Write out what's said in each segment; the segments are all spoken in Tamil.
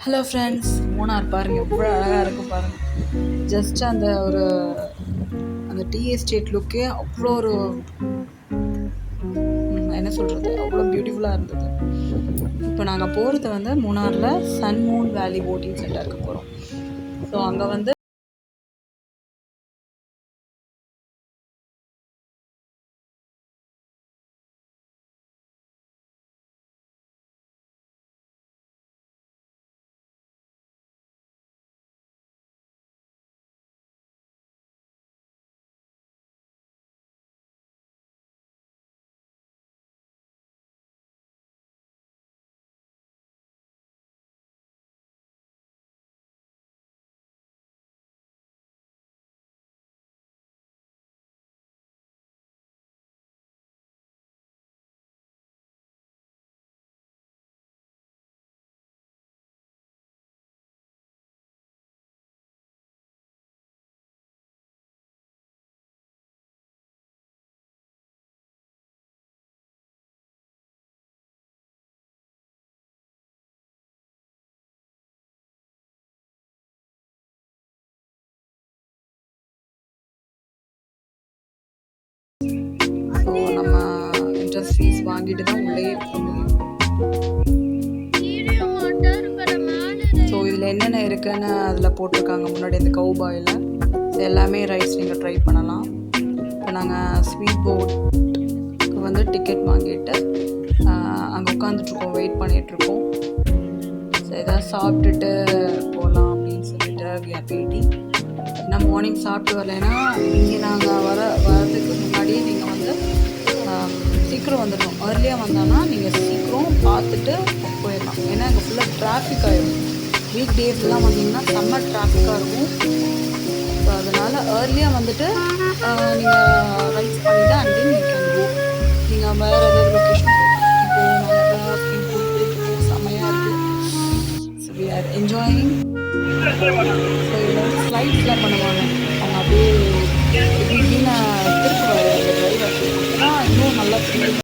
ஹலோ ஃப்ரெண்ட்ஸ், மூணார் பாருங்கள் எவ்வளோ அழகாக இருக்குது பாருங்கள். ஜஸ்ட் அந்த டீ எஸ்டேட் லுக்கே அவ்வளோ ஒரு என்ன சொல்கிறது, அவ்வளோ பியூட்டிஃபுல்லாக இருந்தது. இப்போ நாங்கள் போகிறது மூணாரில் சன் மூன் வேலி போட்டிங் சென்டருக்கு போகிறோம். ஸோ அங்கே ஸோ நம்ம இன்ட்ரெஸ்ட் ஃபீஸ் வாங்கிட்டு தான் உள்ளே போக முடியும். ஸோ இதில் என்னென்ன இருக்குன்னு அதில் போட்டிருக்காங்க முன்னாடி இந்த கவுபாயில். எல்லாமே ரைட்ஸ் நீங்கள் ட்ரை பண்ணலாம். இப்போ நாங்கள் ஸ்வீட் போட்டுக்கு டிக்கெட் வாங்கிட்டு அங்கே உட்காந்துட்ருக்கோம், வெயிட் பண்ணிகிட்ருக்கோம். ஸோ எதாவது சாப்பிட்டுட்டு போகலாம் அப்படின்னு சொல்லிட்டு வி ஆர் வெயிட்டிங். ஏன்னா மார்னிங் சாப்பிட்டு வரலைன்னா இங்கே நாங்கள் வரதுக்கு முன்னாடியே நீங்கள் சீக்கிரம் வந்துடணும். ஏர்லியாக வந்தோன்னா நீங்கள் சீக்கிரம் பார்த்துட்டு போயிடலாம். ஏன்னா இங்கே ஃபுல்லாக டிராஃபிக் ஆகிடும். வீக் டேஸ்லாம் வந்தீங்கன்னா செம்ம டிராஃபிக்காக இருக்கும். ஸோ அதனால் ஏர்லியாக நீங்கள் ரைட்ஸ் பண்ணிவிட்டு அண்ட் தென் நீங்கள் வேறு ஏதாவது லொக்கேஷன் செம்மையாக இருக்குது. So we are enjoying. So இதில் ஸ்லைட்ஸ்லாம் பண்ணுவாங்க. அவங்க அப்படியே எப்படின்னு திருப்புவார் அந்த டிரைவர். ஆனால் இன்னும் நல்லா ஃபீல்.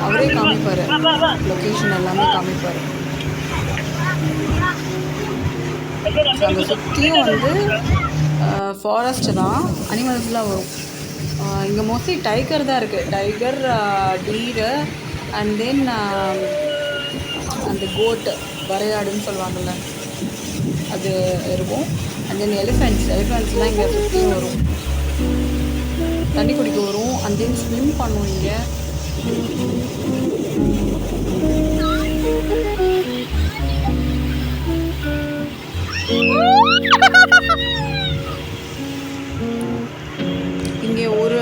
அவரே காமிப்பார், லொக்கேஷன் எல்லாமே காமிப்பார். அங்கே சுற்றியும் ஃபாரஸ்ட்டு தான், அனிமல்ஸ்லாம் வரும். இங்கே மோஸ்ட்லி டைகர் தான் இருக்குது. டைகர், டீரு அண்ட் தென் அந்த கோட்டு வரையாடுன்னு சொல்லுவாங்கள்ல, அது இருக்கும். அண்ட் தென் எலிஃபெண்ட்ஸ்லாம் இங்கே சுற்றியும் வரும். தண்ணி குடிக்க வரும். அண்ட் தென் ஸ்விம் பண்ணும் இங்கே. இங்கே ஒரு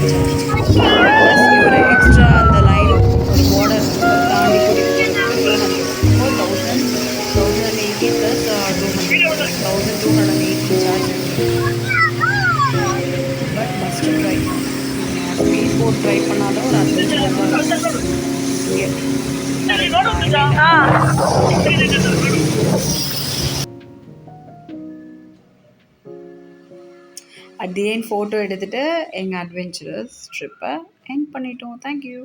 ப்ளஸ் இவர் எக்ஸ்ட்ரா அந்த லைன் ஒரு பார்டர் தாண்டி கூட்டிகிட்டு போகிறதுக்கு 1080 plus 200 1280 charge. But must try. Speed boat try பண்ணாதான் ஒரு 5 அட் தி எண்ட் ஃபோட்டோ எடுத்துகிட்டு எங்கள் அட்வென்ச்சரஸ் ட்ரிப்பை எண்ட் பண்ணிட்டோம். தேங்க்யூ.